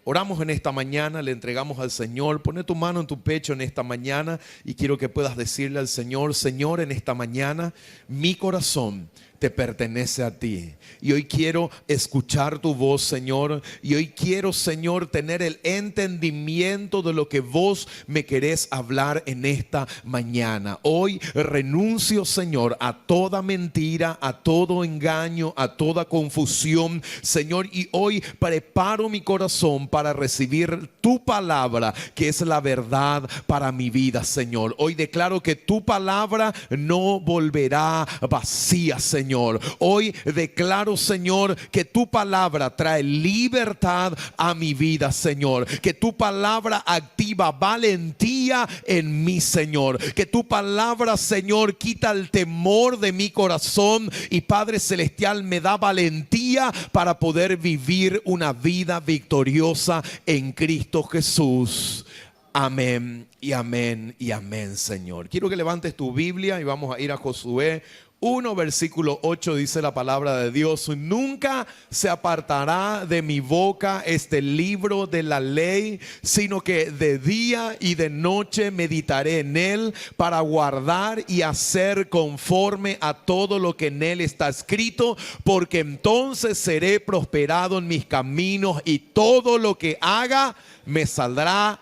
Oramos en esta mañana, le entregamos al Señor. Pone tu mano en tu pecho en esta mañana y quiero que puedas decirle al Señor: Señor, en esta mañana mi corazón te pertenece a ti. Y hoy quiero escuchar tu voz, Señor. Y hoy quiero, Señor, tener el entendimiento de lo que vos me querés hablar en esta mañana. Hoy renuncio, Señor, a toda mentira, a todo engaño, a toda confusión, Señor. Y hoy preparo mi corazón para recibir tu palabra, que es la verdad para mi vida, Señor. Hoy declaro que tu palabra no volverá vacía, Señor. Hoy declaro, Señor, que tu palabra trae libertad a mi vida, Señor. Que tu palabra activa valentía en mí, Señor. Que tu palabra, Señor, quita el temor de mi corazón y, Padre Celestial, me da valentía para poder vivir una vida victoriosa en Cristo Jesús. Amén y amén y amén, Señor. Quiero que levantes tu Biblia y vamos a ir a Josué 1, versículo 8, dice la palabra de Dios: nunca se apartará de mi boca este libro de la ley, sino que de día y de noche meditaré en él para guardar y hacer conforme a todo lo que en él está escrito, porque entonces seré prosperado en mis caminos y todo lo que haga me saldrá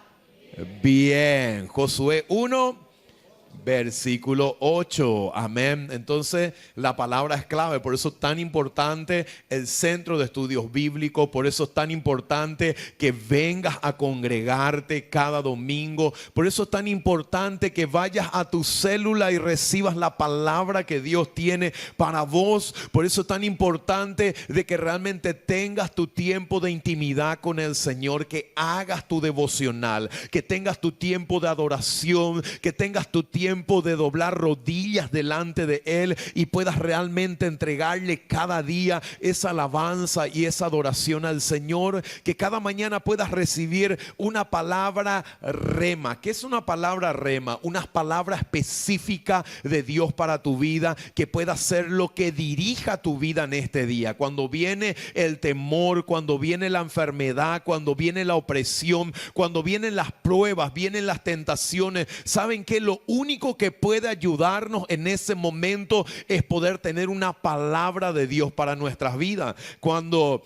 bien. Josué 1, versículo 8, amén. Entonces la palabra es clave, por eso es tan importante el centro de estudios bíblicos, por eso es tan importante que vengas a congregarte cada domingo, por eso es tan importante que vayas a tu célula y recibas la palabra que Dios tiene para vos, por eso es tan importante de que realmente tengas tu tiempo de intimidad con el Señor, que hagas tu devocional, que tengas tu tiempo de adoración, que tengas tu tiempo de doblar rodillas delante de Él y puedas realmente entregarle cada día esa alabanza y esa adoración al Señor. Que cada mañana puedas recibir una palabra rema. ¿Qué es una palabra rema? Una palabra específica de Dios para tu vida, que pueda ser lo que dirija tu vida en este día. Cuando viene el temor, cuando viene la enfermedad, cuando viene la opresión, cuando vienen las pruebas, vienen las tentaciones, ¿saben qué? Lo único que puede ayudarnos en ese momento es poder tener una palabra de Dios para nuestras vidas. Cuando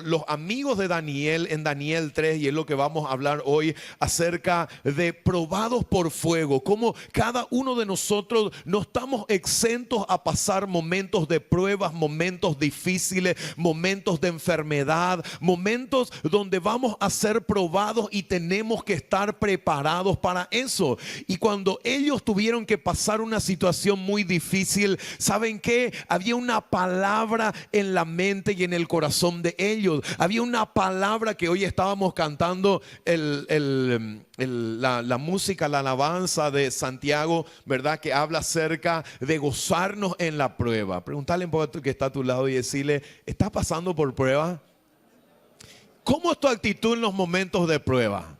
los amigos de Daniel en Daniel 3, y es lo que vamos a hablar hoy acerca de probados por fuego, como cada uno de nosotros no estamos exentos a pasar momentos de pruebas, momentos difíciles, momentos de enfermedad, momentos donde vamos a ser probados y tenemos que estar preparados para eso. Y cuando ellos tuvieron que pasar una situación muy difícil, ¿saben qué? Había una palabra en la mente y en el corazón de ellos. Había una palabra que hoy estábamos cantando la música, la alabanza de Santiago, ¿verdad? Que habla acerca de gozarnos en la prueba. Preguntarle un poco que está a tu lado y decirle: ¿estás pasando por prueba? ¿Cómo es tu actitud en los momentos de prueba?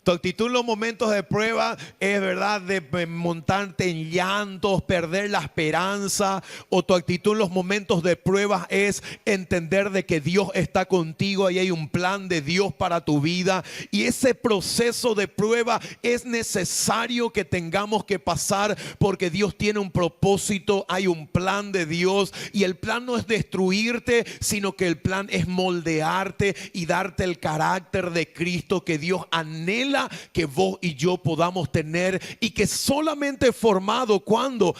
Tu actitud en los momentos de prueba es, ¿verdad?, de montarte en llantos, perder la esperanza. O tu actitud en los momentos de prueba es entender de que Dios está contigo y hay un plan de Dios para tu vida. Y ese proceso de prueba es necesario que tengamos que pasar, porque Dios tiene un propósito, hay un plan de Dios. Y el plan no es destruirte, sino que el plan es moldearte y darte el carácter de Cristo que Dios anhela que vos y yo podamos tener, y que solamente formado cuando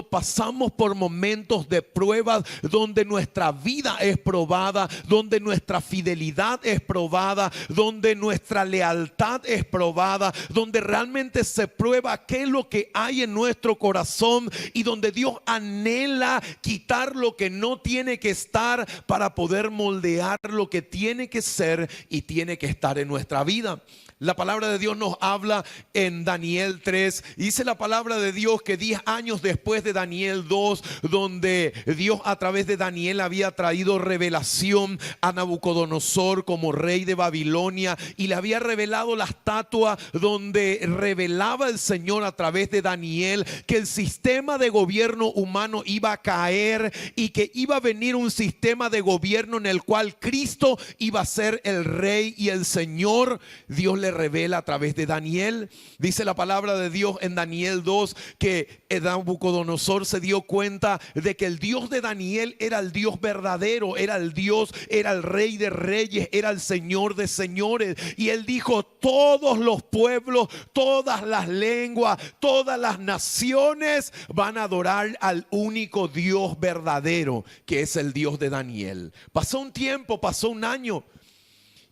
pasamos por momentos de pruebas donde nuestra vida es probada, donde nuestra fidelidad es probada, donde nuestra lealtad es probada, donde realmente se prueba qué es lo que hay en nuestro corazón, y donde Dios anhela quitar lo que no tiene que estar para poder moldear lo que tiene que ser y tiene que estar en nuestra vida. La palabra palabra de Dios nos habla en Daniel 3. Dice la palabra de Dios que 10 años después de Daniel 2, donde Dios a través de Daniel había traído revelación a Nabucodonosor como rey de Babilonia, y le había revelado la estatua donde revelaba el Señor a través de Daniel que el sistema de gobierno humano iba a caer y que iba a venir un sistema de gobierno en el cual Cristo iba a ser el rey y el Señor. Dios le revela a través de Daniel. Dice la palabra de Dios en Daniel 2 que Nabucodonosor se dio cuenta de que el Dios de Daniel era el Dios verdadero, era el Dios, era el Rey de reyes, era el Señor de señores. Y él dijo: todos los pueblos, todas las lenguas, todas las naciones van a adorar al único Dios verdadero, que es el Dios de Daniel. Pasó un tiempo, pasó un año,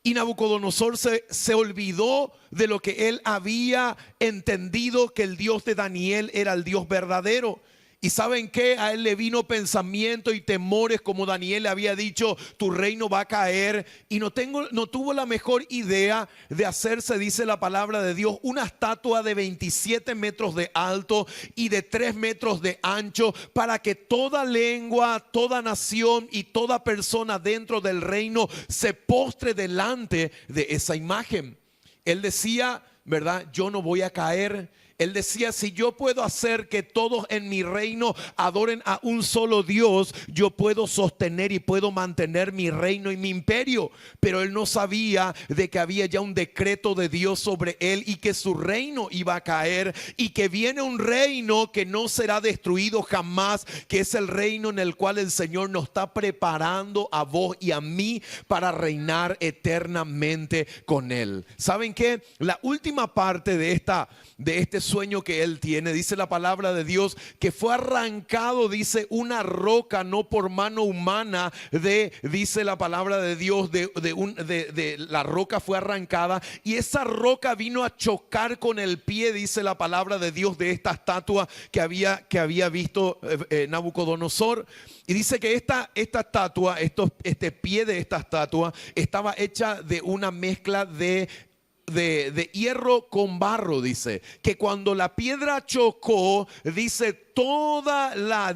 y Nabucodonosor se olvidó de lo que él había entendido, que el Dios de Daniel era el Dios verdadero. Y ¿saben qué? A él le vino pensamiento y temores, como Daniel le había dicho: tu reino va a caer. Y no tuvo la mejor idea de hacerse, dice la palabra de Dios, una estatua de 27 metros de alto y de 3 metros de ancho, para que toda lengua, toda nación y toda persona dentro del reino se postre delante de esa imagen. Él decía, ¿verdad? Yo no voy a caer. Él decía: si yo puedo hacer que todos en mi reino adoren a un solo Dios, yo puedo sostener y puedo mantener mi reino y mi imperio. Pero él no sabía de que había ya un decreto de Dios sobre él y que su reino iba a caer, y que viene un reino que no será destruido jamás, que es el reino en el cual el Señor nos está preparando a vos y a mí para reinar eternamente con él. ¿Saben qué? La última parte de este sueño que él tiene, dice la palabra de Dios que fue arrancado, dice, una roca, no por mano humana, dice la palabra de Dios, de la roca fue arrancada, y esa roca vino a chocar con el pie, dice la palabra de Dios, de esta estatua que había visto Nabucodonosor. Y dice que esta estatua, este pie de esta estatua estaba hecha de una mezcla de hierro con barro. Dice que cuando la piedra chocó, dice toda la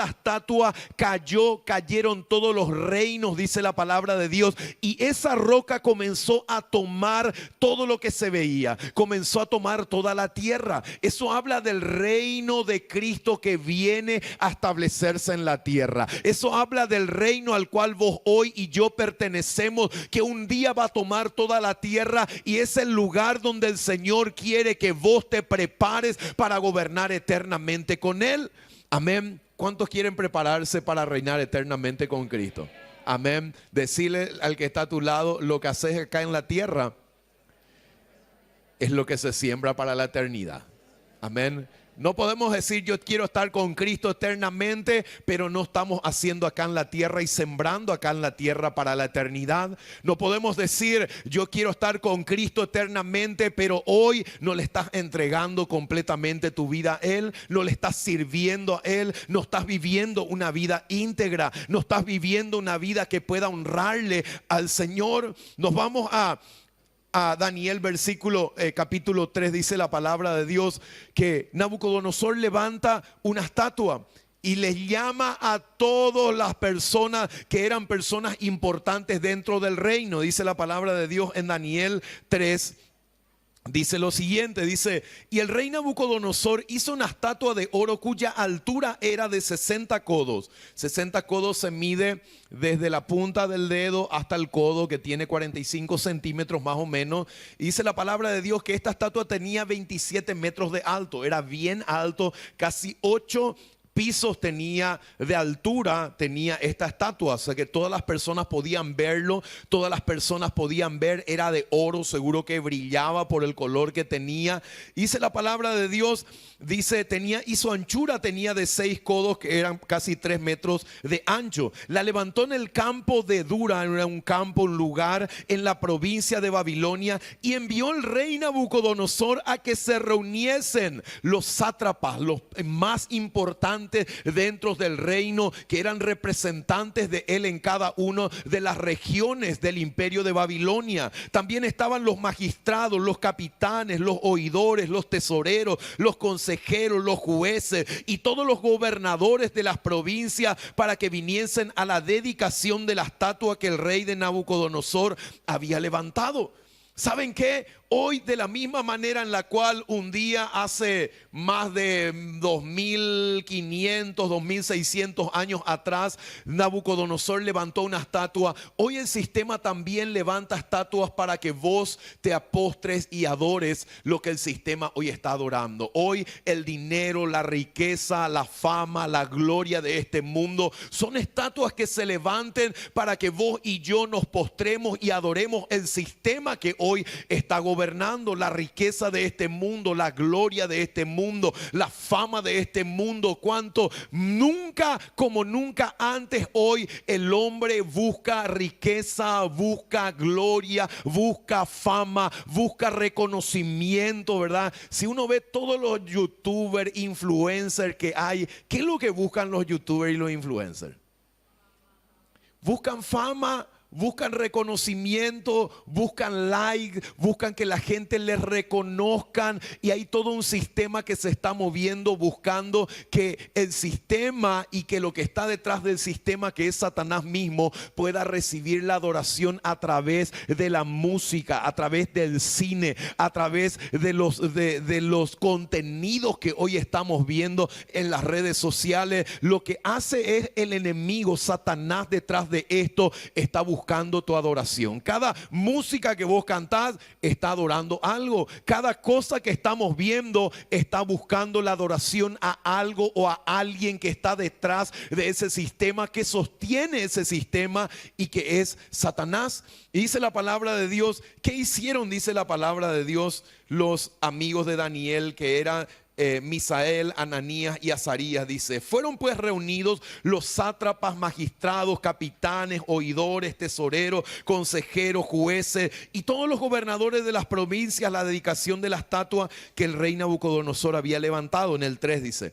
estatua cayeron todos los reinos, dice la palabra de Dios, y esa roca comenzó a tomar todo lo que se veía, comenzó a tomar toda la tierra. Eso habla del reino de Cristo que viene a establecerse en la tierra. Eso habla del reino al cual vos hoy y yo pertenecemos, que un día va a tomar toda la tierra, y es el lugar donde el Señor quiere que vos te prepares para gobernar eternamente con él. Amén. ¿Cuántos quieren prepararse para reinar eternamente con Cristo? Amén. Decirle al que está a tu lado: lo que haces acá en la tierra es lo que se siembra para la eternidad. Amén. No podemos decir: yo quiero estar con Cristo eternamente, pero no estamos haciendo acá en la tierra y sembrando acá en la tierra para la eternidad. No podemos decir: yo quiero estar con Cristo eternamente, pero hoy no le estás entregando completamente tu vida a Él, no le estás sirviendo a Él, no estás viviendo una vida íntegra, no estás viviendo una vida que pueda honrarle al Señor. Nos vamos a Daniel capítulo 3, dice la palabra de Dios que Nabucodonosor levanta una estatua y les llama a todas las personas que eran personas importantes dentro del reino. Dice la palabra de Dios en Daniel 3. Dice lo siguiente, dice: y el rey Nabucodonosor hizo una estatua de oro cuya altura era de 60 codos. 60 codos se mide desde la punta del dedo hasta el codo, que tiene 45 centímetros más o menos. Y dice la palabra de Dios que esta estatua tenía 27 metros de alto. Era bien alto, casi 8 pisos tenía de altura, tenía esta estatua. O sea que todas las personas podían verlo, todas las personas podían ver, era de oro, seguro que brillaba por el color que tenía. Dice la palabra de Dios, dice, y su anchura tenía de 6 codos, que eran casi 3 metros de ancho. La levantó en el campo de Dura, era un campo, un lugar en la provincia de Babilonia, y envió el rey Nabucodonosor a que se reuniesen los sátrapas, los más importantes gobernantes dentro del reino, que eran representantes de él en cada una de las regiones del imperio de Babilonia. También estaban los magistrados, los capitanes, los oidores, los tesoreros, los consejeros, los jueces y todos los gobernadores de las provincias, para que viniesen a la dedicación de la estatua que el rey de Nabucodonosor había levantado. ¿Saben qué? Hoy, de la misma manera en la cual un día hace más de 2500, 2600 años atrás Nabucodonosor levantó una estatua, hoy el sistema también levanta estatuas para que vos te apostres y adores lo que el sistema hoy está adorando. Hoy el dinero, la riqueza, la fama, la gloria de este mundo son estatuas que se levanten para que vos y yo nos postremos y adoremos el sistema que hoy está gobernando, la riqueza de este mundo, la gloria de este mundo, la fama de este mundo. Cuanto nunca como nunca antes hoy el hombre busca riqueza, busca gloria, busca fama, busca reconocimiento, ¿verdad? Si uno ve todos los youtubers, influencers que hay, ¿qué es lo que buscan los youtubers y los influencers? Buscan fama, buscan reconocimiento, buscan like, buscan que la gente les reconozcan, y hay todo un sistema que se está moviendo buscando que el sistema y que lo que está detrás del sistema, que es Satanás mismo, pueda recibir la adoración a través de la música, a través del cine, a través de los contenidos que hoy estamos viendo en las redes sociales. Lo que hace es el enemigo, Satanás, detrás de esto está buscando tu adoración. Cada música que vos cantás está adorando algo. Cada cosa que estamos viendo está buscando la adoración a algo o a alguien que está detrás de ese sistema, que sostiene ese sistema, y que es Satanás. Y dice la palabra de Dios, ¿qué hicieron? Dice la palabra de Dios, los amigos de Daniel, que eran Misael, Ananías y Azarías. Dice: fueron pues reunidos los sátrapas, magistrados, capitanes, oidores, tesoreros, consejeros, jueces y todos los gobernadores de las provincias, la dedicación de la estatua que el rey Nabucodonosor había levantado. En el 3 dice: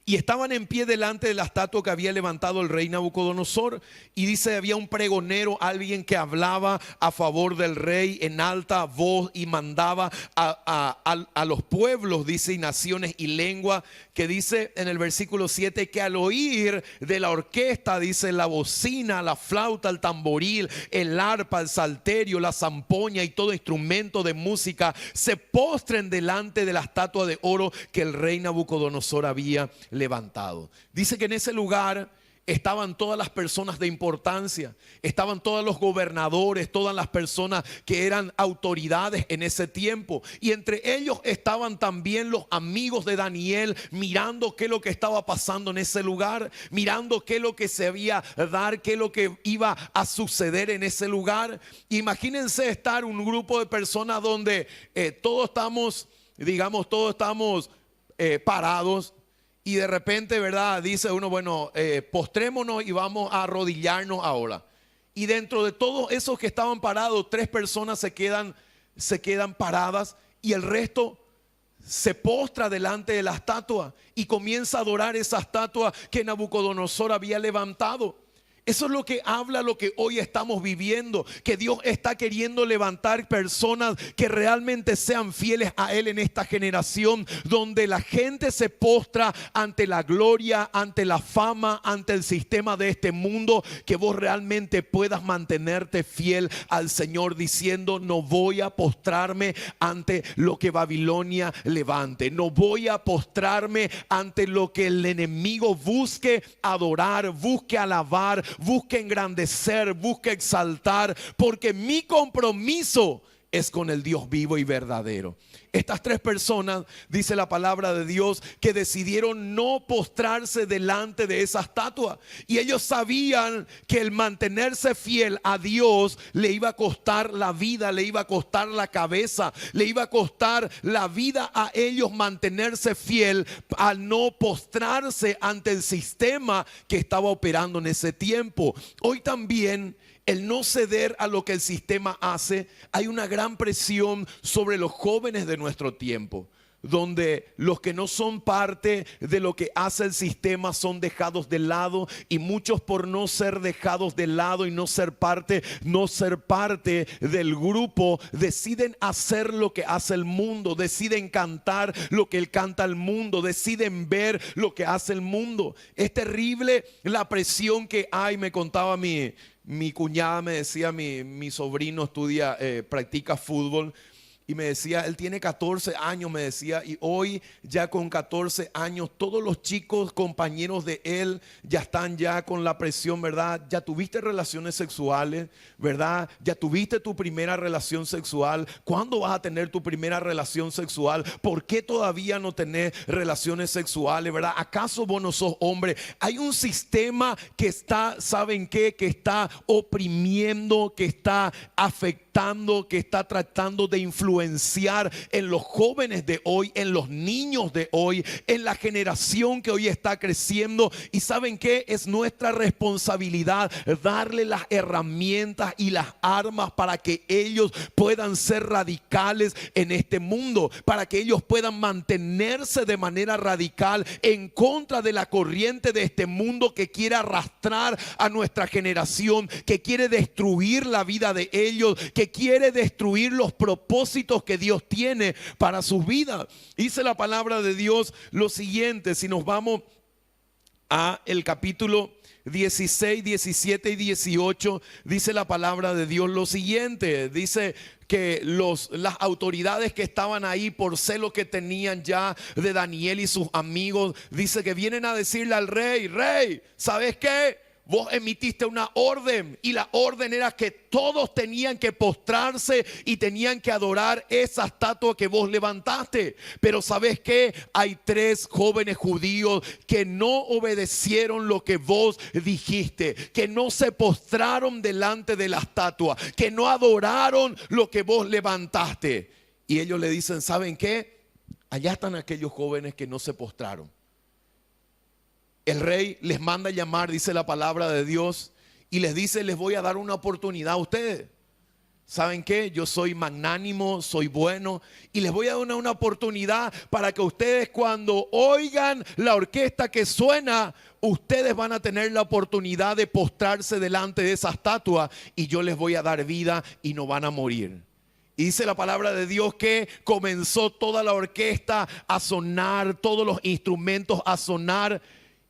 y estaban en pie delante de la estatua que había levantado el rey Nabucodonosor. Y dice, había un pregonero, alguien que hablaba a favor del rey en alta voz y mandaba a los pueblos, dice, y naciones y lengua, que dice en el versículo 7 que al oír de la orquesta, dice, la bocina, la flauta, el tamboril, el arpa, el salterio, la zampoña y todo instrumento de música, se postren delante de la estatua de oro que el rey Nabucodonosor había levantado. Dice que en ese lugar estaban todas las personas de importancia, estaban todos los gobernadores, todas las personas que eran autoridades en ese tiempo, y entre ellos estaban también los amigos de Daniel, mirando qué es lo que estaba pasando en ese lugar, mirando qué es lo que se había dar, qué es lo que iba a suceder en ese lugar. Imagínense estar un grupo de personas donde todos estamos, digamos, todos estamos parados. Y de repente, ¿verdad? Dice uno, bueno, postrémonos y vamos a arrodillarnos ahora. Y dentro de todos esos que estaban parados, 3 personas se quedan paradas, y el resto se postra delante de la estatua y comienza a adorar esa estatua que Nabucodonosor había levantado. Eso es lo que habla lo que hoy estamos viviendo, que Dios está queriendo levantar personas que realmente sean fieles a Él en esta generación, donde la gente se postra ante la gloria, ante la fama, ante el sistema de este mundo, que vos realmente puedas mantenerte fiel al Señor, diciendo: no voy a postrarme ante lo que Babilonia levante, no voy a postrarme ante lo que el enemigo busque adorar, busque alabar, busque engrandecer, busque exaltar, porque mi compromiso es con el Dios vivo y verdadero. Estas 3 personas, dice la palabra de Dios, que decidieron no postrarse delante de esa estatua, y ellos sabían que el mantenerse fiel a Dios le iba a costar la vida, le iba a costar la cabeza, le iba a costar la vida a ellos mantenerse fiel al no postrarse ante el sistema que estaba operando en ese tiempo. Hoy también, el no ceder a lo que el sistema hace, hay una gran presión sobre los jóvenes de nuestro tiempo. donde los que no son parte de lo que hace el sistema son dejados de lado, y muchos, por no ser dejados de lado y no ser parte del grupo, deciden hacer lo que hace el mundo, deciden cantar lo que canta el mundo, deciden ver lo que hace el mundo. Es terrible la presión que hay. Me contaba mi cuñada, me decía, mi sobrino estudia, practica fútbol. Y me decía, él tiene 14 años, me decía, y hoy ya con 14 años, todos los chicos, compañeros de él, ya están ya con la presión, ¿verdad? Ya tuviste relaciones sexuales, ¿verdad? Ya tuviste tu primera relación sexual. ¿Cuándo vas a tener tu primera relación sexual? ¿Por qué todavía no tenés relaciones sexuales, verdad? ¿Acaso vos no sos hombre? Hay un sistema que está, ¿saben qué? Que está oprimiendo, que está afectando, que está tratando de influenciar en los jóvenes de hoy, en los niños de hoy, en la generación que hoy está creciendo. Y ¿saben qué? Es nuestra responsabilidad darle las herramientas y las armas para que ellos puedan ser radicales en este mundo, para que ellos puedan mantenerse de manera radical en contra de la corriente de este mundo que quiere arrastrar a nuestra generación, que quiere destruir la vida de ellos, que quiere destruir los propósitos que Dios tiene para sus vidas. Dice la palabra de Dios lo siguiente, si nos vamos a el capítulo 16, 17 y 18, dice la palabra de Dios lo siguiente. Dice que las autoridades que estaban ahí, por celo que tenían ya de Daniel y sus amigos, dice que vienen a decirle al rey: rey, ¿sabes qué? Vos emitiste una orden, y la orden era que todos tenían que postrarse y tenían que adorar esa estatua que vos levantaste. Pero ¿sabes qué? Hay 3 jóvenes judíos que no obedecieron lo que vos dijiste, que no se postraron delante de la estatua, que no adoraron lo que vos levantaste. Y ellos le dicen: ¿saben qué? Allá están aquellos jóvenes que no se postraron. El rey les manda llamar, dice la palabra de Dios, y les dice: les voy a dar una oportunidad a ustedes. ¿Saben qué? Yo soy magnánimo, soy bueno, y les voy a dar una oportunidad para que ustedes, cuando oigan la orquesta que suena, ustedes van a tener la oportunidad de postrarse delante de esa estatua, y yo les voy a dar vida y no van a morir. Y dice la palabra de Dios que comenzó toda la orquesta a sonar, todos los instrumentos a sonar.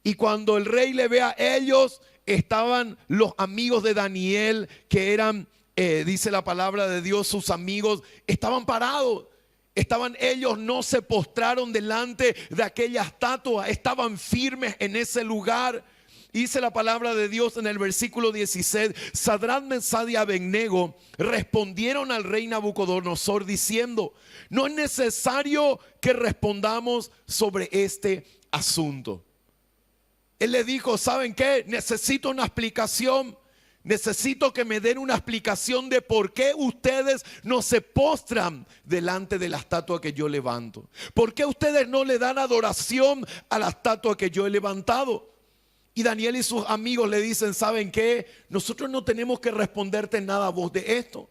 Y cuando el rey le ve a ellos, estaban los amigos de Daniel, que eran, dice la palabra de Dios, sus amigos, estaban parados. Ellos no se postraron delante de aquella estatua, estaban firmes en ese lugar. Dice la palabra de Dios en el versículo 16: Sadrac, Mesach y Abednego respondieron al rey Nabucodonosor diciendo: no es necesario que respondamos sobre este asunto. Él le dijo: ¿saben qué? Necesito una explicación. Necesito que me den una explicación de por qué ustedes no se postran delante de la estatua que yo levanto. ¿Por qué ustedes no le dan adoración a la estatua que yo he levantado? Y Daniel y sus amigos le dicen: ¿saben qué? Nosotros no tenemos que responderte nada a vos de esto.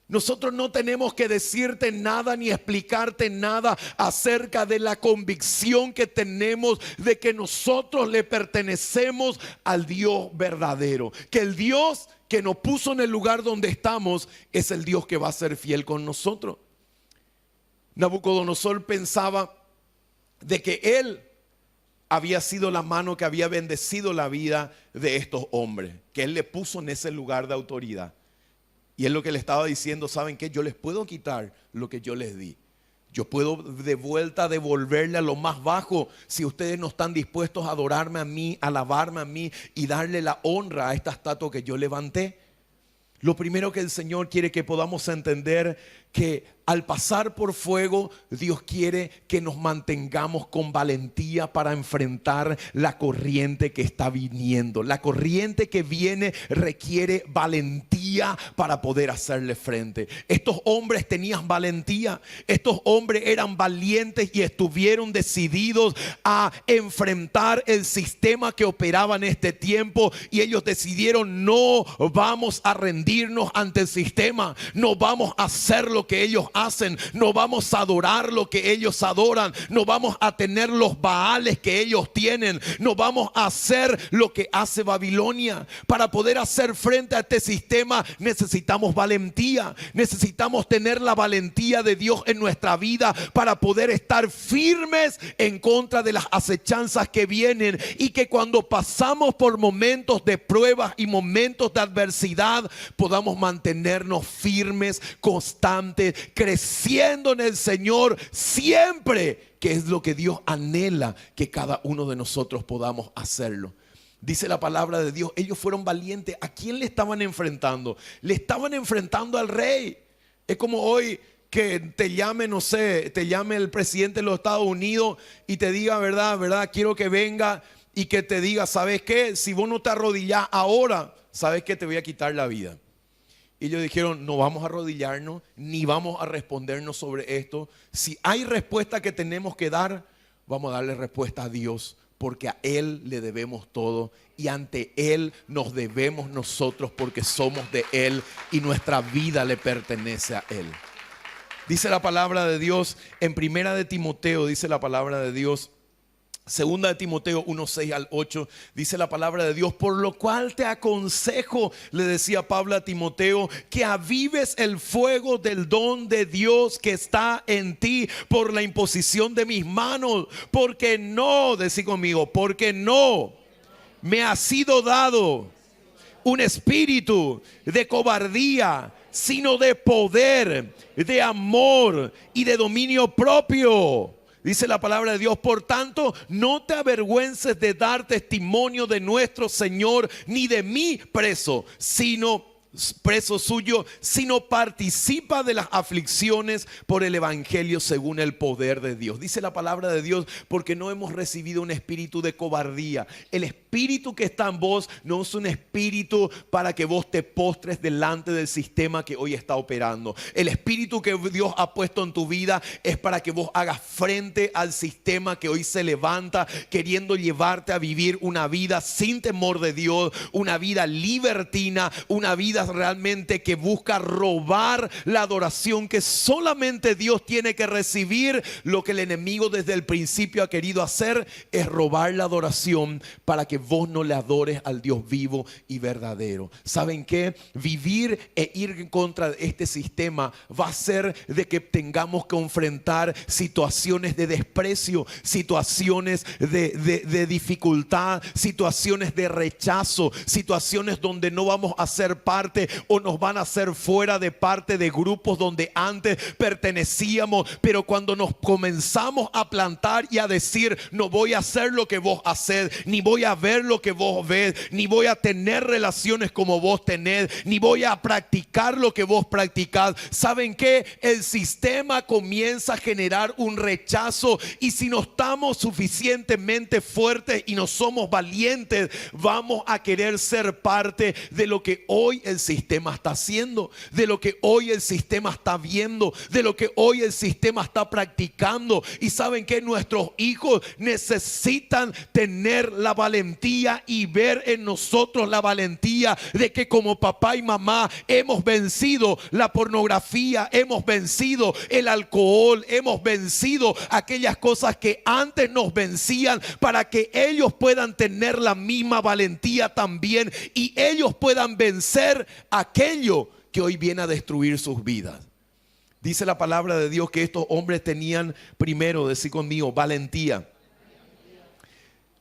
Nosotros no tenemos que decirte nada ni explicarte nada acerca de la convicción que tenemos de que nosotros le pertenecemos al Dios verdadero. Que el Dios que nos puso en el lugar donde estamos es el Dios que va a ser fiel con nosotros. Nabucodonosor pensaba de que él había sido la mano que había bendecido la vida de estos hombres, que él le puso en ese lugar de autoridad. Y es lo que le estaba diciendo: ¿saben qué? Yo les puedo quitar lo que yo les di. Yo puedo de vuelta devolverle a lo más bajo si ustedes no están dispuestos a adorarme a mí, alabarme a mí y darle la honra a esta estatua que yo levanté. Lo primero que el Señor quiere que podamos entender, que al pasar por fuego, Dios quiere que nos mantengamos con valentía para enfrentar la corriente que está viniendo. La corriente que viene requiere valentía valentía para poder hacerle frente. Estos hombres tenían valentía. Estos hombres eran valientes y estuvieron decididos a enfrentar el sistema que operaba en este tiempo. Y ellos decidieron: no vamos a rendirnos ante el sistema. No vamos a hacer lo que ellos hacen. No vamos a adorar lo que ellos adoran. No vamos a tener los baales que ellos tienen. No vamos a hacer lo que hace Babilonia. Para poder hacer frente a este sistema necesitamos valentía. Necesitamos tener la valentía de Dios en nuestra vida para poder estar firmes en contra de las acechanzas que vienen, y que cuando pasamos por momentos de pruebas y momentos de adversidad podamos mantenernos firmes, constantes, creciendo en el Señor siempre, que es lo que Dios anhela que cada uno de nosotros podamos hacerlo. Dice la palabra de Dios, ellos fueron valientes. ¿A quién le estaban enfrentando? Le estaban enfrentando al rey. Es como hoy que te llame, no sé, te llame el presidente de los Estados Unidos y te diga: verdad, quiero que venga, y que te diga: ¿sabes qué? Si vos no te arrodillás ahora, ¿sabes qué? Te voy a quitar la vida. Y ellos dijeron: no vamos a arrodillarnos, ni vamos a respondernos sobre esto. Si hay respuesta que tenemos que dar, vamos a darle respuesta a Dios, porque a Él le debemos todo y ante Él nos debemos nosotros, porque somos de Él y nuestra vida le pertenece a Él. Dice la palabra de Dios en Primera de Timoteo, dice la palabra de Dios, Segunda de Timoteo 1, 6 al 8, dice la palabra de Dios: por lo cual te aconsejo, le decía Pablo a Timoteo, que avives el fuego del don de Dios que está en ti por la imposición de mis manos. Porque no, decí conmigo, porque no me ha sido dado un espíritu de cobardía, sino de poder, de amor y de dominio propio. Dice la palabra de Dios: por tanto, no te avergüences de dar testimonio de nuestro Señor, ni de mí preso suyo, sino participa de las aflicciones por el evangelio según el poder de Dios. Dice la palabra de Dios: porque no hemos recibido un espíritu de cobardía. El espíritu que está en vos no es un espíritu para que vos te postres delante del sistema que hoy está operando. El espíritu que Dios ha puesto en tu vida es para que vos hagas frente al sistema que hoy se levanta, queriendo llevarte a vivir una vida sin temor de Dios, una vida libertina, una vida realmente que busca robar la adoración que solamente Dios tiene que recibir. Lo que el enemigo desde el principio ha querido hacer es robar la adoración para que vos no le adores al Dios vivo y verdadero. ¿Saben qué? Vivir e ir en contra de este sistema va a ser de que tengamos que enfrentar situaciones de desprecio, situaciones de dificultad, situaciones de rechazo, situaciones donde no vamos a ser parte o nos van a hacer fuera de parte de grupos donde antes pertenecíamos. Pero cuando nos comenzamos a plantar y a decir: no voy a hacer lo que vos hacés, ni voy a ver lo que vos ves, ni voy a tener relaciones como vos tenés, ni voy a practicar lo que vos practicás, ¿saben qué? El sistema comienza a generar un rechazo, y si no estamos suficientemente fuertes y no somos valientes, vamos a querer ser parte de lo que hoy el sistema está haciendo, de lo que hoy el sistema está viendo, de lo que hoy el sistema está practicando. Y saben que nuestros hijos necesitan tener la valentía y ver en nosotros la valentía de que como papá y mamá hemos vencido la pornografía, hemos vencido el alcohol, hemos vencido aquellas cosas que antes nos vencían, para que ellos puedan tener la misma valentía también, y ellos puedan vencer aquello que hoy viene a destruir sus vidas. Dice la palabra de Dios que estos hombres tenían, primero, decir conmigo, valentía.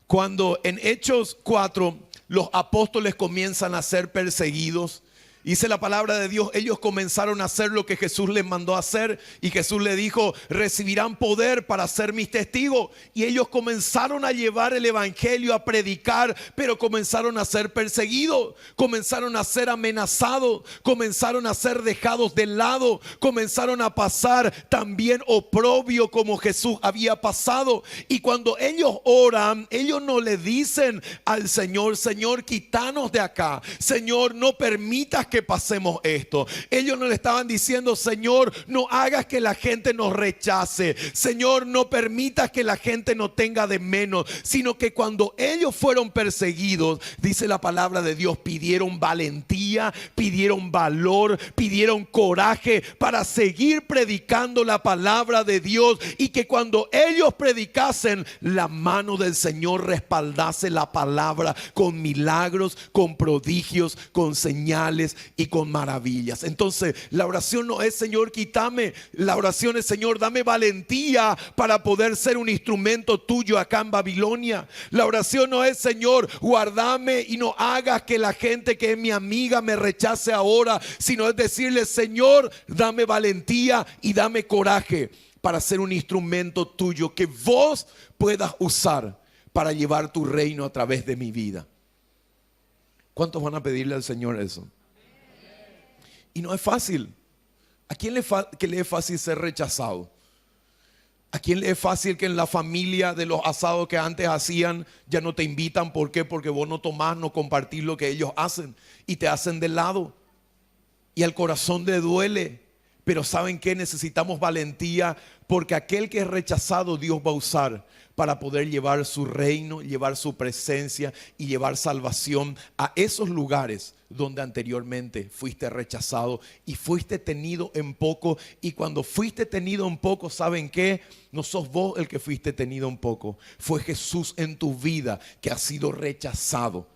Cuando en Hechos 4 los apóstoles comienzan a ser perseguidos, dice la palabra de Dios, ellos comenzaron a hacer lo que Jesús les mandó a hacer, y Jesús les dijo: recibirán poder para ser mis testigos. Y ellos comenzaron a llevar el evangelio, a predicar, pero comenzaron a ser perseguidos, comenzaron a ser amenazados, comenzaron a ser dejados de lado, comenzaron a pasar también oprobio como Jesús había pasado. Y cuando ellos oran, ellos no le dicen al Señor: Señor, quítanos de acá, Señor, no permitas que pasemos esto. Ellos no le estaban diciendo: Señor, no hagas que la gente nos rechace. Señor, no permitas que la gente nos tenga de menos. Sino que cuando ellos fueron perseguidos, dice la palabra de Dios, pidieron valentía, pidieron valor, pidieron coraje para seguir predicando la palabra de Dios. Y que cuando ellos predicasen, la mano del Señor respaldase la palabra con milagros, con prodigios, con señales y con maravillas. Entonces la oración no es: Señor, quítame. La oración es: Señor, dame valentía para poder ser un instrumento tuyo acá en Babilonia. La oración no es: Señor, guardame y no hagas que la gente que es mi amiga me rechace ahora, sino es decirle: Señor, dame valentía y dame coraje para ser un instrumento tuyo que vos puedas usar para llevar tu reino a través de mi vida. ¿Cuántos van a pedirle al Señor eso? Y no es fácil. ¿A quién le es fácil ser rechazado? ¿A quién le es fácil que en la familia de los asados que antes hacían ya no te invitan? ¿Por qué? Porque vos no tomás, no compartís lo que ellos hacen y te hacen de lado. Y al corazón le duele. Pero ¿saben qué? Necesitamos valentía, porque aquel que es rechazado Dios va a usar para poder llevar su reino, llevar su presencia y llevar salvación a esos lugares donde anteriormente fuiste rechazado y fuiste tenido en poco. Y cuando fuiste tenido en poco, ¿saben qué? No sos vos el que fuiste tenido en poco. Fue Jesús en tu vida que ha sido rechazado.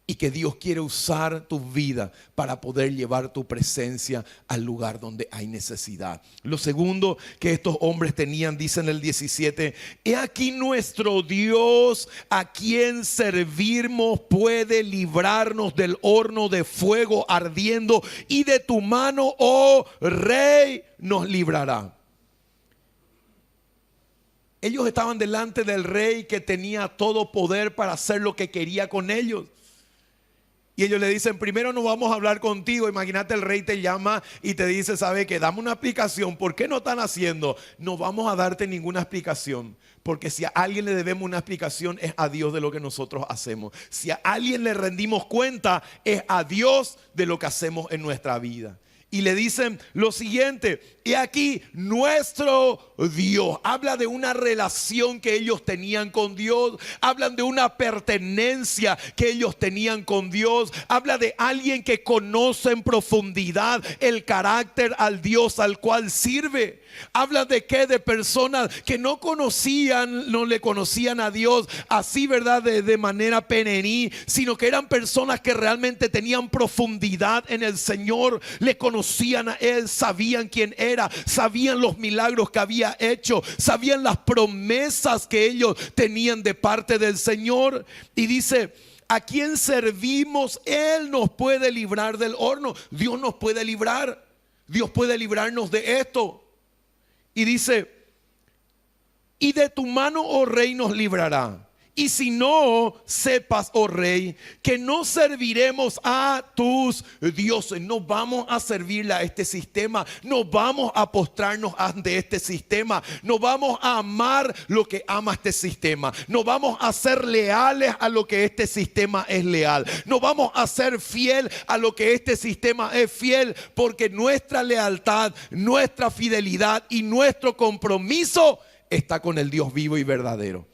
Y que Dios quiere usar tu vida para poder llevar tu presencia al lugar donde hay necesidad. Lo segundo que estos hombres tenían, dice en el 17: he aquí nuestro Dios, a quien servimos, puede librarnos del horno de fuego ardiendo, y de tu mano, oh Rey, nos librará. Ellos estaban delante del rey que tenía todo poder para hacer lo que quería con ellos. Y ellos le dicen: primero no vamos a hablar contigo. Imagínate, el rey te llama y te dice: ¿sabe qué? Dame una explicación. ¿Por qué no están haciendo? No vamos a darte ninguna explicación. Porque si a alguien le debemos una explicación, es a Dios de lo que nosotros hacemos. Si a alguien le rendimos cuenta, es a Dios de lo que hacemos en nuestra vida. Y le dicen lo siguiente: y aquí nuestro Dios. Habla de una relación que ellos tenían con Dios. Hablan de una pertenencia que ellos tenían con Dios. Habla de alguien que conoce en profundidad el carácter al Dios al cual sirve. Habla de qué, de personas que no conocían, no le conocían a Dios así, ¿verdad? De manera perenní, sino que eran personas que realmente tenían profundidad en el Señor. Le conocían a Él, sabían quién era, sabían los milagros que había hecho, sabían las promesas que ellos tenían de parte del Señor. Y dice: a quien servimos, Él nos puede librar del horno. Dios nos puede librar. Dios puede librarnos de esto. Y dice: y de tu mano, oh Rey, nos librará. Y si no, sepas, oh Rey, que no serviremos a tus dioses. No vamos a servirle a este sistema. No vamos a postrarnos ante este sistema. No vamos a amar lo que ama este sistema. No vamos a ser leales a lo que este sistema es leal. No vamos a ser fiel a lo que este sistema es fiel. Porque nuestra lealtad, nuestra fidelidad y nuestro compromiso está con el Dios vivo y verdadero.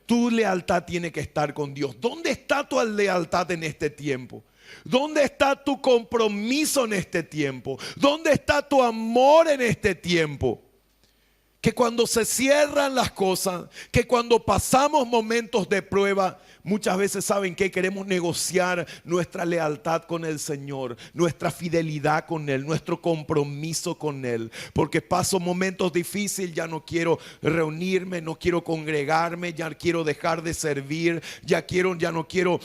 Tu lealtad tiene que estar con Dios. ¿Dónde está tu lealtad en este tiempo? ¿Dónde está tu compromiso en este tiempo? ¿Dónde está tu amor en este tiempo? Que cuando se cierran las cosas, que cuando pasamos momentos de prueba, muchas veces, ¿saben qué? Queremos negociar nuestra lealtad con el Señor, nuestra fidelidad con Él, nuestro compromiso con Él. Porque paso momentos difíciles, ya no quiero reunirme, no quiero congregarme, ya quiero dejar de servir, ya no quiero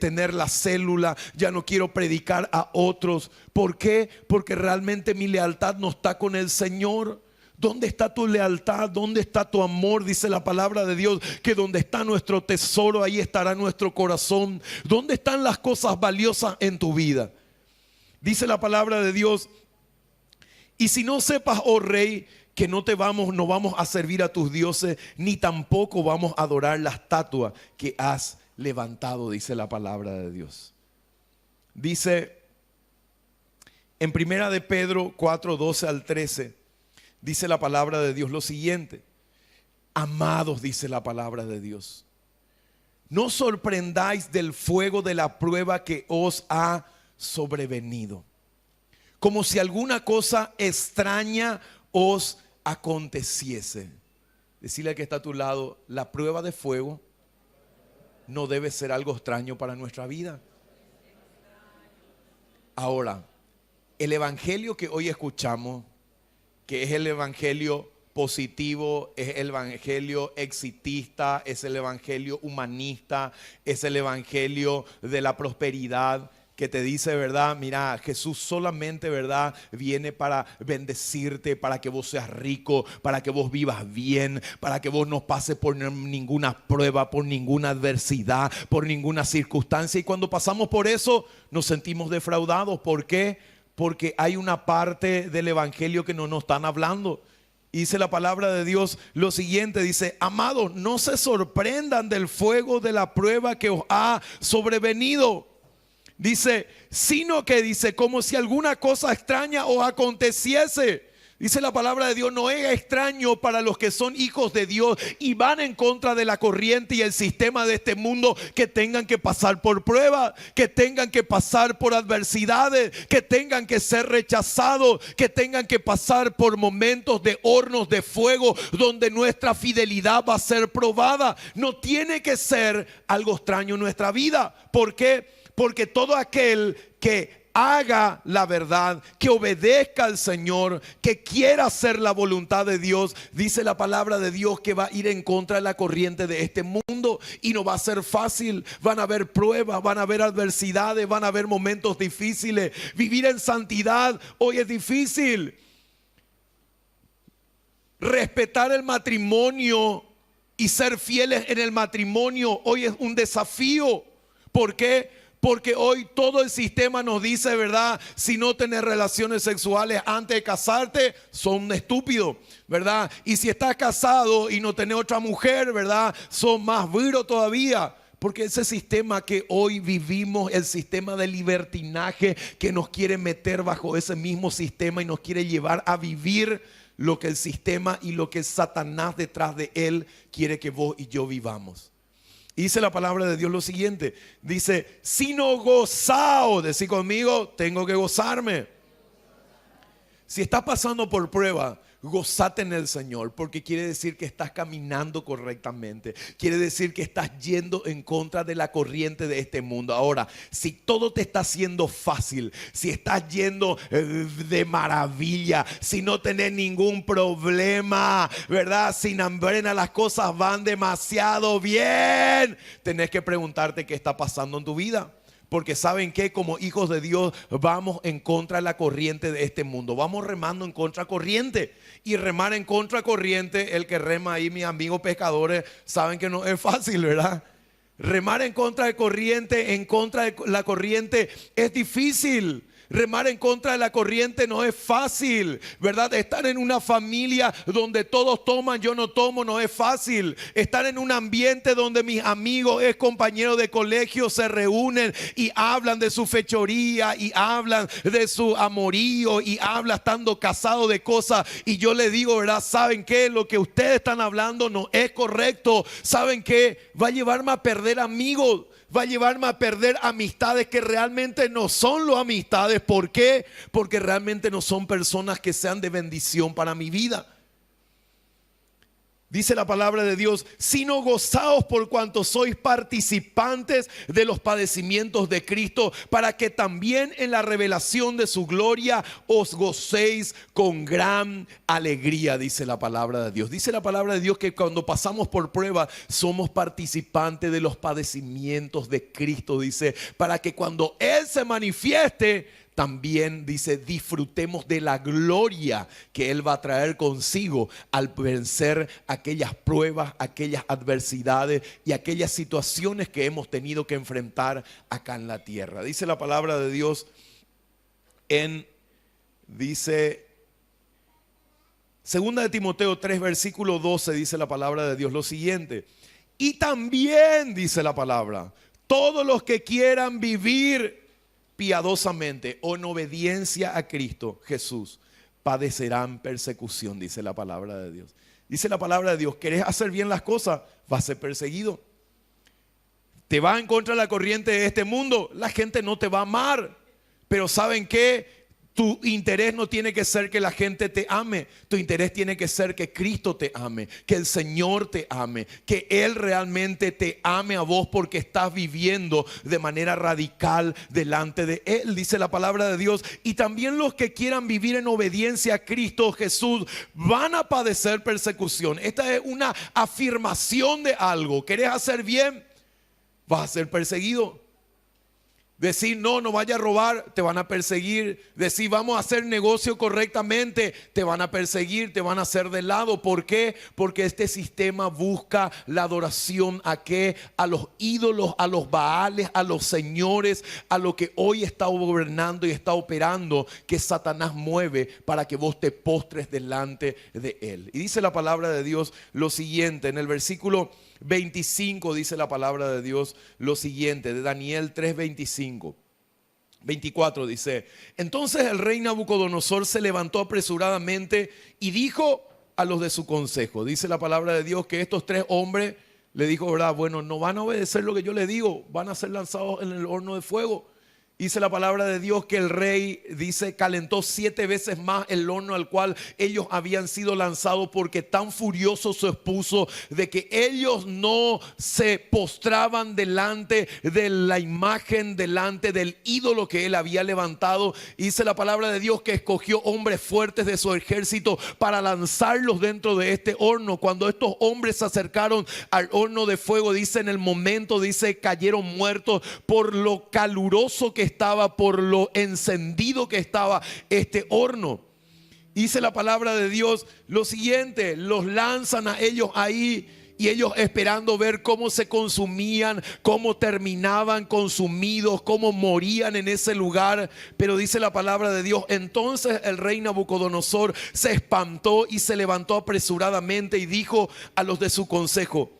tener la célula, ya no quiero predicar a otros. ¿Por qué? Porque realmente mi lealtad no está con el Señor. ¿Dónde está tu lealtad? ¿Dónde está tu amor? Dice la palabra de Dios que donde está nuestro tesoro, ahí estará nuestro corazón. ¿Dónde están las cosas valiosas en tu vida? Dice la palabra de Dios: y si no sepas, oh Rey, que no vamos a servir a tus dioses, ni tampoco vamos a adorar la estatua que has levantado, dice la palabra de Dios. Dice En primera de Pedro 4, 12 al 13, dice la palabra de Dios lo siguiente. Amados, dice la palabra de Dios, no sorprendáis del fuego de la prueba que os ha sobrevenido, como si alguna cosa extraña os aconteciese. Decirle al que está a tu lado, la prueba de fuego no debe ser algo extraño para nuestra vida. Ahora, el evangelio que hoy escuchamos, que es el evangelio positivo, es el evangelio exitista, es el evangelio humanista, es el evangelio de la prosperidad, que te dice, ¿verdad? Mira, Jesús solamente, ¿verdad?, viene para bendecirte, para que vos seas rico, para que vos vivas bien, para que vos no pases por ninguna prueba, por ninguna adversidad, por ninguna circunstancia. Y cuando pasamos por eso, nos sentimos defraudados. ¿Por qué? Porque hay una parte del evangelio que no nos están hablando. Dice la palabra de Dios lo siguiente, dice, amados, no se sorprendan del fuego de la prueba que os ha sobrevenido. Dice, sino que dice, como si alguna cosa extraña os aconteciese. Dice la palabra de Dios, no es extraño para los que son hijos de Dios y van en contra de la corriente y el sistema de este mundo, que tengan que pasar por pruebas, que tengan que pasar por adversidades, que tengan que ser rechazados, que tengan que pasar por momentos de hornos de fuego donde nuestra fidelidad va a ser probada. No tiene que ser algo extraño en nuestra vida. ¿Por qué? Porque todo aquel que haga la verdad, que obedezca al Señor, que quiera hacer la voluntad de Dios, dice la palabra de Dios que va a ir en contra de la corriente de este mundo y no va a ser fácil. Van a haber pruebas, van a haber adversidades, van a haber momentos difíciles. Vivir en santidad hoy es difícil. Respetar el matrimonio y ser fieles en el matrimonio hoy es un desafío. ¿Por qué? Porque hoy todo el sistema nos dice, ¿verdad? Si no tenés relaciones sexuales antes de casarte, son estúpidos, ¿verdad? Y si estás casado y no tenés otra mujer, ¿verdad? Son más viros todavía. Porque ese sistema que hoy vivimos, el sistema de libertinaje que nos quiere meter bajo ese mismo sistema y nos quiere llevar a vivir lo que el sistema y lo que Satanás detrás de él quiere que vos y yo vivamos. Dice la palabra de Dios lo siguiente, dice, sino gozaos, decí conmigo, tengo que gozarme. Si estás pasando por prueba, gozate en el Señor, porque quiere decir que estás caminando correctamente. Quiere decir que estás yendo en contra de la corriente de este mundo. Ahora, si todo te está haciendo fácil, si estás yendo de maravilla, si no tenés ningún problema, ¿verdad? Sin hambrena las cosas van demasiado bien, tenés que preguntarte qué está pasando en tu vida. Porque saben que como hijos de Dios vamos en contra de la corriente de este mundo. Vamos remando en contra corriente. Y remar en contra corriente, el que rema ahí, mis amigos pescadores, saben que no es fácil, ¿verdad? Remar en contra de corriente, en contra de la corriente es difícil. Remar en contra de la corriente no es fácil, ¿verdad? Estar en una familia donde todos toman, yo no tomo, no es fácil. Estar en un ambiente donde mis amigos, compañeros de colegio se reúnen y hablan de su fechoría y hablan de su amorío y hablan estando casados de cosas. Y yo les digo, ¿verdad? ¿Saben qué? Lo que ustedes están hablando no es correcto. ¿Saben qué? Va a llevarme a perder amigos. Va a llevarme a perder amistades que realmente no son las amistades. ¿Por qué? Porque realmente no son personas que sean de bendición para mi vida. Dice la palabra de Dios, sino gozaos por cuanto sois participantes de los padecimientos de Cristo, para que también en la revelación de su gloria os gocéis con gran alegría, dice la palabra de Dios. Dice la palabra de Dios que cuando pasamos por prueba somos participantes de los padecimientos de Cristo, dice, para que cuando Él se manifieste, también dice, disfrutemos de la gloria que Él va a traer consigo al vencer aquellas pruebas, aquellas adversidades y aquellas situaciones que hemos tenido que enfrentar acá en la tierra. Dice la palabra de Dios dice, segunda de Timoteo 3, versículo 12, dice la palabra de Dios lo siguiente. Y también dice la palabra, todos los que quieran vivir piadosamente o en obediencia a Cristo Jesús, padecerán persecución, dice la palabra de Dios. Dice la palabra de Dios, ¿querés hacer bien las cosas? Vas a ser perseguido. Te vas en contra de la corriente de este mundo, la gente no te va a amar. Pero ¿saben qué? Tu interés no tiene que ser que la gente te ame. Tu interés tiene que ser que Cristo te ame, que el Señor te ame, que Él realmente te ame a vos porque estás viviendo de manera radical delante de Él, dice la palabra de Dios. Y también los que quieran vivir en obediencia a Cristo Jesús van a padecer persecución. Esta es una afirmación de algo. ¿Querés hacer bien? Vas a ser perseguido. Decir no vaya a robar, te van a perseguir. Decir vamos a hacer negocio correctamente, te van a perseguir, te van a hacer de lado. ¿Por qué? Porque este sistema busca la adoración ¿a qué? A los ídolos, a los baales, a los señores, a lo que hoy está gobernando y está operando, que Satanás mueve para que vos te postres delante de él. Y dice la palabra de Dios lo siguiente, en el versículo 25 dice la palabra de Dios lo siguiente, de Daniel 3:25. 24 dice: entonces el rey Nabucodonosor se levantó apresuradamente y dijo a los de su consejo, dice la palabra de Dios, que estos tres hombres le dijo, ¿verdad? Bueno, no van a obedecer lo que yo les digo, van a ser lanzados en el horno de fuego. Dice la palabra de Dios que el rey, dice, calentó 7 veces más el horno al cual ellos habían sido lanzados, porque tan furioso se expuso de que ellos no se postraban delante de la imagen, delante del ídolo que él había levantado. Dice la palabra de Dios que escogió hombres fuertes de su ejército para lanzarlos dentro de este horno. Cuando estos hombres se acercaron al horno de fuego, dice, en el momento, dice, cayeron muertos por lo caluroso que estaba, por lo encendido que estaba este horno. Dice la palabra de Dios lo siguiente: los lanzan a ellos ahí y ellos esperando ver cómo se consumían, cómo terminaban consumidos, cómo morían en ese lugar. Pero dice la palabra de Dios, entonces el rey Nabucodonosor se espantó y se levantó apresuradamente y dijo a los de su consejo,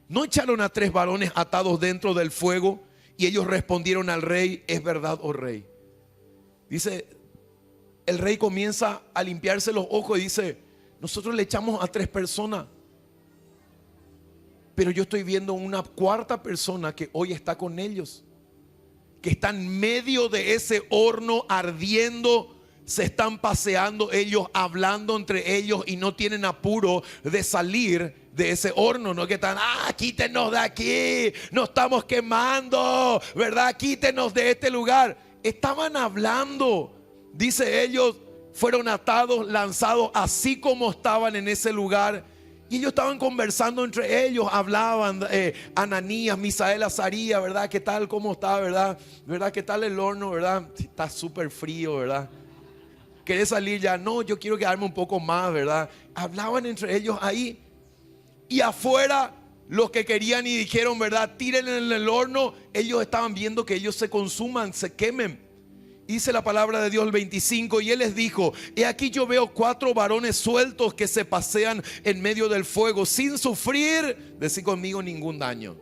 ¿no echaron a 3 varones atados dentro del fuego? Y ellos respondieron al rey, es verdad, oh rey. Dice, el rey comienza a limpiarse los ojos y dice, nosotros le echamos a 3 personas, pero yo estoy viendo una 4ª persona que hoy está con ellos, que está en medio de ese horno ardiendo. Se están paseando ellos, hablando entre ellos y no tienen apuro de salir de ese horno. No que están, quítenos de aquí, nos estamos quemando, ¿verdad? Quítenos de este lugar. Estaban hablando, dice, ellos fueron atados, lanzados así como estaban en ese lugar. Y ellos estaban conversando entre ellos, hablaban, Ananías, Misael, Azarías, ¿verdad? ¿Qué tal? ¿Cómo está? ¿Verdad? ¿Qué tal el horno? ¿Verdad? Está súper frío, ¿verdad? ¿Querés salir ya? No, yo quiero quedarme un poco más, ¿verdad? Hablaban entre ellos ahí. Y afuera, los que querían y dijeron, ¿verdad? Tírenle en el horno. Ellos estaban viendo que ellos se consuman, se quemen. Dice la palabra de Dios el 25, y él les dijo, he aquí yo veo 4 varones sueltos que se pasean en medio del fuego sin sufrir, decir conmigo, ningún daño.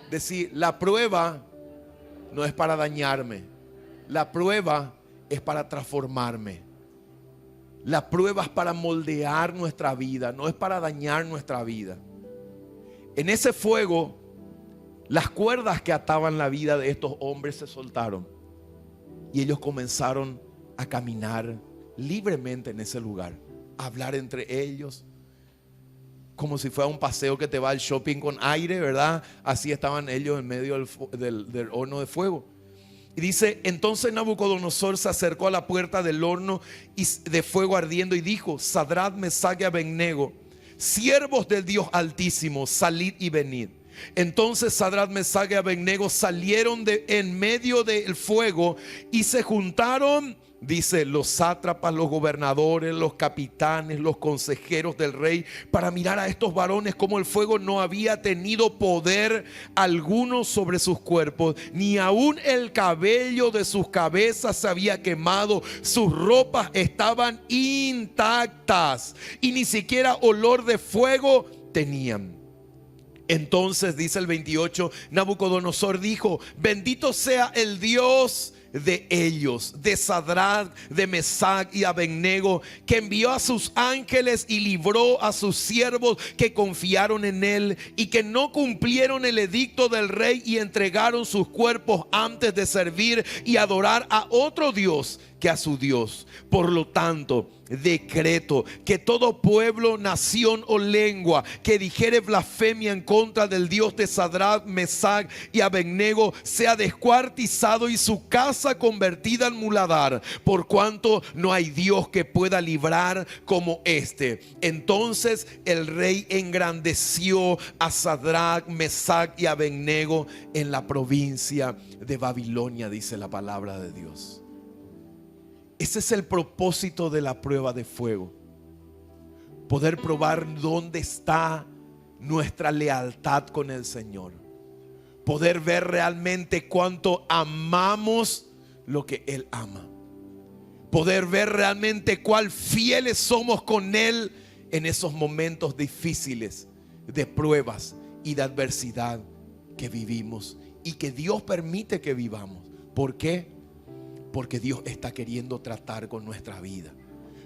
Decir, la prueba no es para dañarme, la prueba es para transformarme. La prueba es para moldear nuestra vida, no es para dañar nuestra vida. En ese fuego, las cuerdas que ataban la vida de estos hombres se soltaron y ellos comenzaron a caminar libremente en ese lugar, a hablar entre ellos, como si fuera un paseo que te va al shopping con aire, ¿verdad? Así estaban ellos en medio del horno de fuego. Y dice, entonces Nabucodonosor se acercó a la puerta del horno de fuego ardiendo y dijo, Sadrach, Mesach y Abednego, siervos del Dios Altísimo, salid y venid. Entonces Sadrach, Mesach y Abednego salieron en medio del fuego y se juntaron, dice, los sátrapas, los gobernadores, los capitanes, los consejeros del rey, para mirar a estos varones, como el fuego no había tenido poder alguno sobre sus cuerpos, ni aún el cabello de sus cabezas se había quemado, sus ropas estaban intactas y ni siquiera olor de fuego tenían. Entonces, dice el 28, Nabucodonosor dijo, bendito sea el Dios de ellos, de Sadrac, de Mesac y Abednego, que envió a sus ángeles y libró a sus siervos que confiaron en él y que no cumplieron el edicto del rey y entregaron sus cuerpos antes de servir y adorar a otro Dios que a su Dios. Por lo tanto, decreto que todo pueblo, nación o lengua que dijere blasfemia en contra del Dios de Sadrac, Mesac y Abednego sea descuartizado y su casa convertida en muladar, por cuanto no hay Dios que pueda librar como este. Entonces el rey engrandeció a Sadrac, Mesac y Abednego en la provincia de Babilonia, dice la palabra de Dios. Ese es el propósito de la prueba de fuego. Poder probar dónde está nuestra lealtad con el Señor. Poder ver realmente cuánto amamos lo que Él ama. Poder ver realmente cuán fieles somos con Él en esos momentos difíciles de pruebas y de adversidad que vivimos y que Dios permite que vivamos. ¿Por qué? Porque Dios está queriendo tratar con nuestra vida.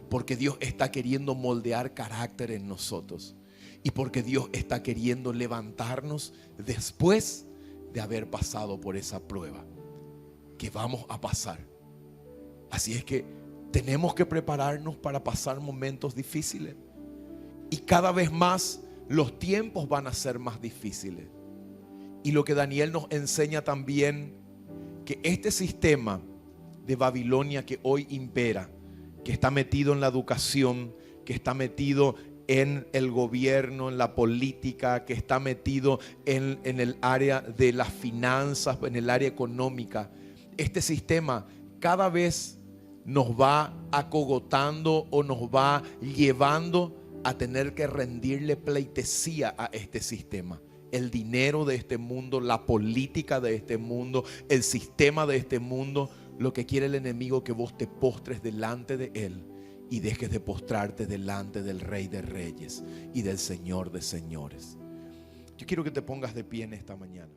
Porque Dios está queriendo moldear carácter en nosotros. Y porque Dios está queriendo levantarnos después de haber pasado por esa prueba que vamos a pasar. Así es que tenemos que prepararnos para pasar momentos difíciles. Y cada vez más los tiempos van a ser más difíciles. Y lo que Daniel nos enseña también, que este sistema de Babilonia que hoy impera, que está metido en la educación, que está metido en el gobierno, en la política, que está metido en el área de las finanzas, en el área económica. Este sistema cada vez nos va acogotando o nos va llevando a tener que rendirle pleitesía a este sistema. El dinero de este mundo, la política de este mundo, el sistema de este mundo. Lo que quiere el enemigo, que vos te postres delante de él y dejes de postrarte delante del Rey de Reyes y del Señor de Señores. Yo quiero que te pongas de pie en esta mañana.